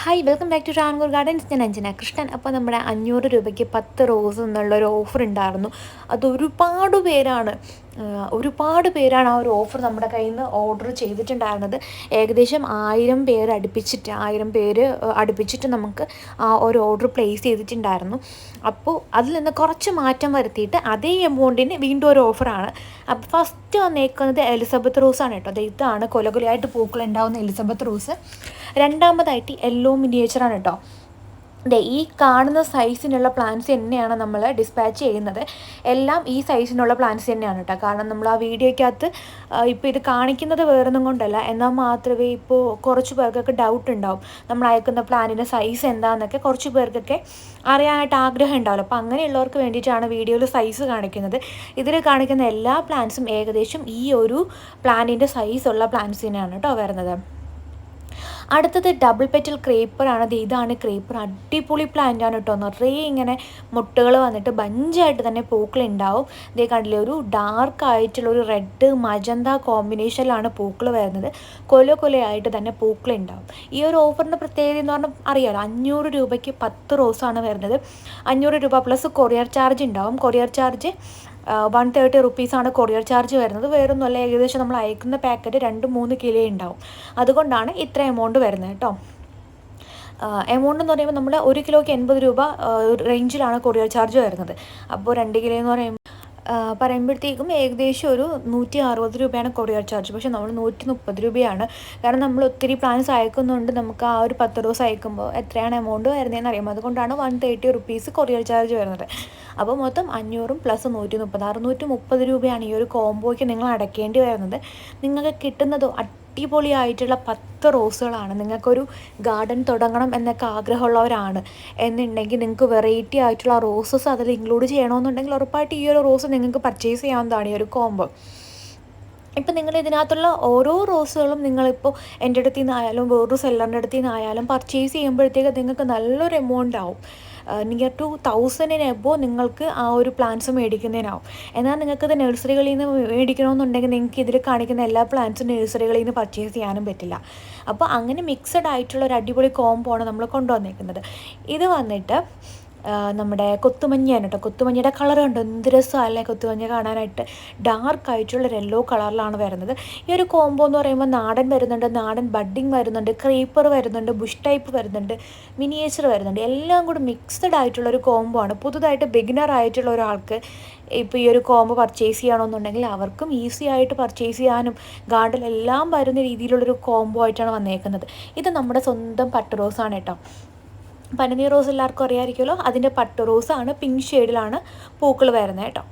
Hi welcome back to Rankoor gardens. ഞാൻ അഞ്ജന കൃഷ്ണൻ. അപ്പോൾ നമ്മുടെ 500 രൂപയ്ക്ക് 10 റോസ് എന്നുള്ളൊരു ഓഫർ ഉണ്ടായിരുന്നു. അത് ഒരുപാട് പേരാണ് ആ ഒരു ഓഫർ നമ്മുടെ കയ്യിൽ നിന്ന് ഓർഡർ ചെയ്തിട്ടുണ്ടായിരുന്നത്. ഏകദേശം 1000 പേര് അടുപ്പിച്ചിട്ട് നമുക്ക് ആ ഒരു ഓർഡർ പ്ലേസ് ചെയ്തിട്ടുണ്ടായിരുന്നു. അപ്പോൾ അതിൽ നിന്ന് കുറച്ച് മാറ്റം വരുത്തിയിട്ട് അതേ എമൗണ്ടിന് വീണ്ടും ഒരു ഓഫറാണ്. അപ്പോൾ ഫസ്റ്റ് വന്നേക്കുന്നത് എലിസബത്ത് റോസാണ് കേട്ടോ. ഇതാണ് കൊലകൊലയായിട്ട് പൂക്കളുണ്ടാവുന്ന എലിസബത്ത് റോസ്. രണ്ടാമതായിട്ട് യെല്ലോ മിനിയേച്ചറാണ് കേട്ടോ. ഈ കാണുന്ന സൈസിനുള്ള പ്ലാന്റ്സ് തന്നെയാണ് നമ്മൾ ഡിസ്പാച്ച് ചെയ്യുന്നത്. എല്ലാം ഈ സൈസിനുള്ള പ്ലാന്റ്സ് തന്നെയാണ് കേട്ടോ. കാരണം നമ്മൾ ആ വീഡിയോയ്ക്കകത്ത് ഇപ്പോൾ ഇത് കാണിക്കുന്നത് വേറൊന്നും കൊണ്ടല്ല, എന്നാൽ മാത്രമേ ഇപ്പോൾ കുറച്ച് പേർക്കൊക്കെ ഡൗട്ട് ഉണ്ടാവും. നമ്മൾ അയക്കുന്ന പ്ലാന്റിൻ്റെ സൈസ് എന്താണെന്നൊക്കെ കുറച്ച് പേർക്കൊക്കെ അറിയാനായിട്ട് ആഗ്രഹം ഉണ്ടാവില്ല. അപ്പോൾ അങ്ങനെയുള്ളവർക്ക് വേണ്ടിയിട്ടാണ് വീഡിയോയിൽ സൈസ് കാണിക്കുന്നത്. ഇതിൽ കാണിക്കുന്ന എല്ലാ പ്ലാന്റ്സും ഏകദേശം ഈ ഒരു പ്ലാന്റിൻ്റെ സൈസുള്ള പ്ലാന്റ്സ് തന്നെയാണ് കേട്ടോ വരുന്നത്. അടുത്തത് ഡബിൾ പെറ്റൽ ക്രേപ്പറാണ്. ഇതാണ് ക്രേപ്പർ. അടിപൊളി പ്ലാന്റാണ് കേട്ടോ. നിറയെ ഇങ്ങനെ മുട്ടുകൾ വന്നിട്ട് ബഞ്ചായിട്ട് തന്നെ പൂക്കളുണ്ടാവും. ഇതേ കണ്ടില്ലേ, ഒരു ഡാർക്ക് ആയിട്ടുള്ള ഒരു റെഡ് മജന്ത കോമ്പിനേഷനിലാണ് പൂക്കൾ വരുന്നത്. കൊലയായിട്ട് തന്നെ പൂക്കളുണ്ടാവും. ഈ ഒരു ഓഫറിൻ്റെ പ്രത്യേകത എന്ന് പറഞ്ഞാൽ അറിയാമല്ലോ, 500 രൂപയ്ക്ക് 10 റോസാണ് വരുന്നത്. 500 രൂപ പ്ലസ് കൊറിയർ ചാർജ് ഉണ്ടാവും. കൊറിയർ ചാർജ് 130 റുപ്പീസാണ് കൊറിയർ ചാർജ് വരുന്നത്. വേറൊന്നുമല്ല, ഏകദേശം നമ്മൾ അയക്കുന്ന പാക്കറ്റ് 2-3 കിലോ ഉണ്ടാവും. അതുകൊണ്ടാണ് ഇത്ര എമൗണ്ട് വരുന്നത് കേട്ടോ. എമൗണ്ട് എന്ന് പറയുമ്പോൾ നമ്മൾ 1 കിലോയ്ക്ക് 80 രൂപ റേഞ്ചിലാണ് കൊറിയർ ചാർജ് വരുന്നത്. അപ്പോൾ 2 കിലോ എന്ന് പറയുമ്പോഴത്തേക്കും ഏകദേശം ഒരു 160 രൂപയാണ് കൊറിയർ ചാർജ്. പക്ഷേ നമ്മൾ 130 രൂപയാണ്. കാരണം നമ്മൾ ഒത്തിരി പ്ലാൻസ് അയക്കുന്നുണ്ട്. നമുക്ക് ആ ഒരു 10 ദിവസം അയക്കുമ്പോൾ എത്രയാണ് എമൗണ്ട് വരുന്നതെന്ന് അറിയാം. അതുകൊണ്ടാണ് 130 റുപ്പീസ് കൊറിയർ ചാർജ് വരുന്നത്. അപ്പോൾ മൊത്തം 500 പ്ലസ് 130 630 രൂപയാണ് ഈ ഒരു കോംബോയ്ക്ക് നിങ്ങൾ അടയ്ക്കേണ്ടി വരുന്നത്. നിങ്ങൾക്ക് കിട്ടുന്നത് അടിപൊളിയായിട്ടുള്ള 10 റോസുകളാണ്. നിങ്ങൾക്കൊരു ഗാർഡൻ തുടങ്ങണം എന്നൊക്കെ ആഗ്രഹമുള്ളവരാണ് എന്നുണ്ടെങ്കിൽ, നിങ്ങൾക്ക് വെറൈറ്റി ആയിട്ടുള്ള റോസസ് അതിൽ ഇൻക്ലൂഡ് ചെയ്യണമെന്നുണ്ടെങ്കിൽ ഉറപ്പായിട്ട് ഈ ഒരു റോസ് നിങ്ങൾക്ക് പർച്ചേസ് ചെയ്യാവുന്നതാണ്, ഈ ഒരു കോംബോ. ഇപ്പം നിങ്ങൾ ഇതിനകത്തുള്ള ഓരോ റോസുകളും നിങ്ങളിപ്പോൾ എൻ്റെ അടുത്ത് നിന്നായാലും വേറൊരു സെല്ലറിൻ്റെ അടുത്ത് നിന്നായാലും പർച്ചേസ് ചെയ്യുമ്പോഴത്തേക്ക് നിങ്ങൾക്ക് നല്ലൊരു എമൗണ്ട് ആവും. നിയർ ടു 1000 എബോ നിങ്ങൾക്ക് ആ ഒരു പ്ലാന്റ്സ് മേടിക്കുന്നതിനാവും. എന്നാൽ നിങ്ങൾക്കിത് നഴ്സറികളിൽ നിന്ന് മേടിക്കണമെന്നുണ്ടെങ്കിൽ നിങ്ങൾക്ക് ഇതിൽ കാണിക്കുന്ന എല്ലാ പ്ലാന്റ്സും നഴ്സറികളിൽ നിന്ന് പർച്ചേസ് ചെയ്യാനും പറ്റില്ല. അപ്പോൾ അങ്ങനെ മിക്സഡ് ആയിട്ടുള്ള ഒരു അടിപൊളി കോംബോ ആണ് നമ്മൾ കൊണ്ടുവന്നേക്കുന്നത്. ഇത് വന്നിട്ട് നമ്മുടെ കൊത്തുമഞ്ഞയാണ് കേട്ടോ. കൊത്തുമഞ്ഞയുടെ കളർ കണ്ടോ, എന്ത് രസമല്ലേ കൊത്തുമഞ്ഞ കാണാനായിട്ട്. ഡാർക്ക് ആയിട്ടുള്ള യെല്ലോ കളറിലാണ് വരുന്നത്. ഈ ഒരു കോംബോ എന്ന് പറയുമ്പോൾ നാടൻ വരുന്നുണ്ട്, നാടൻ ബഡ്ഡിങ് വരുന്നുണ്ട്, ക്രീപ്പർ വരുന്നുണ്ട്, ബുഷ് ടൈപ്പ് വരുന്നുണ്ട്, മിനിയേച്ചർ വരുന്നുണ്ട്. എല്ലാം കൂടി മിക്സഡ് ആയിട്ടുള്ളൊരു കോംബോ ആണ്. പുതുതായിട്ട് ബിഗിനർ ആയിട്ടുള്ള ഒരാൾക്ക് ഇപ്പോൾ ഈ ഒരു കോംബോ പർച്ചേസ് ചെയ്യണമെന്നുണ്ടെങ്കിൽ അവർക്കും ഈസി ആയിട്ട് പർച്ചേസ് ചെയ്യാനും ഗാർഡനിലെല്ലാം വരുന്ന രീതിയിലുള്ളൊരു കോംബോ ആയിട്ടാണ് വന്നേക്കുന്നത്. ഇത് നമ്മുടെ സ്വന്തം പട്ട് റോസാണ് കേട്ടോ. പനിനീർ റോസ് എല്ലാവർക്കും അറിയാമായിരിക്കുമല്ലോ. അതിൻ്റെ പട്ട് റോസാണ്. പിങ്ക് ഷെയ്ഡിലാണ് പൂക്കൾ വരുന്നത് കേട്ടോ.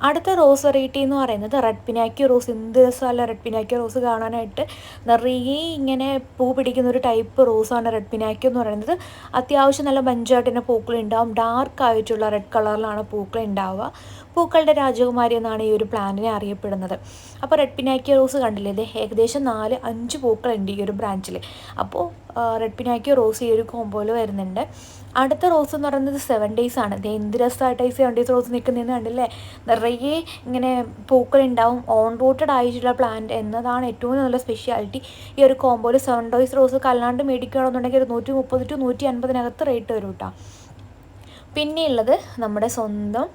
അടുത്ത റോസ് വെറൈറ്റി എന്ന് പറയുന്നത് റെഡ് പിനാക്കി റോസ്. എന്ത് രസമല്ല റെഡ് പിനാക്കി റോസ് കാണാനായിട്ട്. നിറയെ ഇങ്ങനെ പൂ പിടിക്കുന്ന ഒരു ടൈപ്പ് റോസാണ് റെഡ് പിനാക്കി എന്ന് പറയുന്നത്. അത്യാവശ്യം നല്ല ബഞ്ചായിട്ട് തന്നെ പൂക്കളുണ്ടാവും. ഡാർക്ക് ആയിട്ടുള്ള റെഡ് കളറിലാണ് പൂക്കൾ ഉണ്ടാവുക. പൂക്കളുടെ രാജകുമാരി എന്നാണ് ഈ ഒരു പ്ലാന്റിനെ അറിയപ്പെടുന്നത്. അപ്പോൾ റെഡ് പിനാക്കി റോസ് കണ്ടില്ലേ, ഇത് ഏകദേശം 4-5 പൂക്കളുണ്ട് ഈ ഒരു ബ്രാഞ്ചിൽ. അപ്പോൾ റെഡ് പിനാക്കി റോസ് ഈ ഒരു കോംബോയിൽ വരുന്നുണ്ട്. അടുത്ത റോസ് എന്ന് പറയുന്നത് 7 ഡേയ്സ് ആണ്. ഇത് എന്ത് രസമായിട്ട് 7 ഡേയ്സ് റോസ് നിൽക്കുന്നതെന്ന് കണ്ടില്ലേ. നിറയെ ഇങ്ങനെ പൂക്കളുണ്ടാവും. ഓൺ റൂട്ടഡ് ആയിട്ടുള്ള പ്ലാന്റ് എന്നതാണ് ഏറ്റവും നല്ല സ്പെഷ്യാലിറ്റി. ഈ ഒരു കോംബോയിൽ 7 ഡേയ്സ് റോസ് കല്ലാണ്ട് മേടിക്കുകയാണെന്നുണ്ടെങ്കിൽ ഒരു 130-150 റേറ്റ് വരും കേട്ടോ. പിന്നെയുള്ളത് നമ്മുടെ സ്വന്തം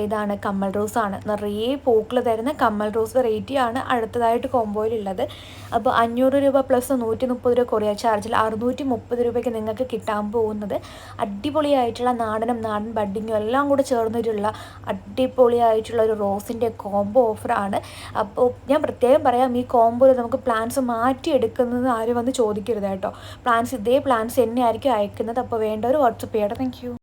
ഇതാണ് കമ്മൽ റോസാണ്. നിറയെ പൂക്കൾ തരുന്ന കമ്മൽ റോസ് വെറൈറ്റിയാണ് അടുത്തതായിട്ട് കോംബോയിലുള്ളത്. അപ്പോൾ 500 രൂപ പ്ലസ് 130 രൂപ കൊറിയർ ചാർജിൽ 630 രൂപയ്ക്ക് നിങ്ങൾക്ക് കിട്ടാൻ പോകുന്നത് അടിപൊളിയായിട്ടുള്ള നാടൻ ബഡ്ഡിങ്ങും എല്ലാം കൂടെ ചേർന്നിട്ടുള്ള അടിപൊളിയായിട്ടുള്ള ഒരു റോസിൻ്റെ കോംബോ ഓഫറാണ്. അപ്പോൾ ഞാൻ പ്രത്യേകം പറയാം, ഈ കോംബോയിൽ നമുക്ക് പ്ലാൻസ് മാറ്റിയെടുക്കുന്നത് ആരും വന്ന് ചോദിക്കരുത് കേട്ടോ. ഇതേ പ്ലാൻസ് തന്നെയായിരിക്കും അയക്കുന്നത്. അപ്പോൾ വേണ്ടവർ വാട്സപ്പ് ചെയ്യട്ടെ. Thank you.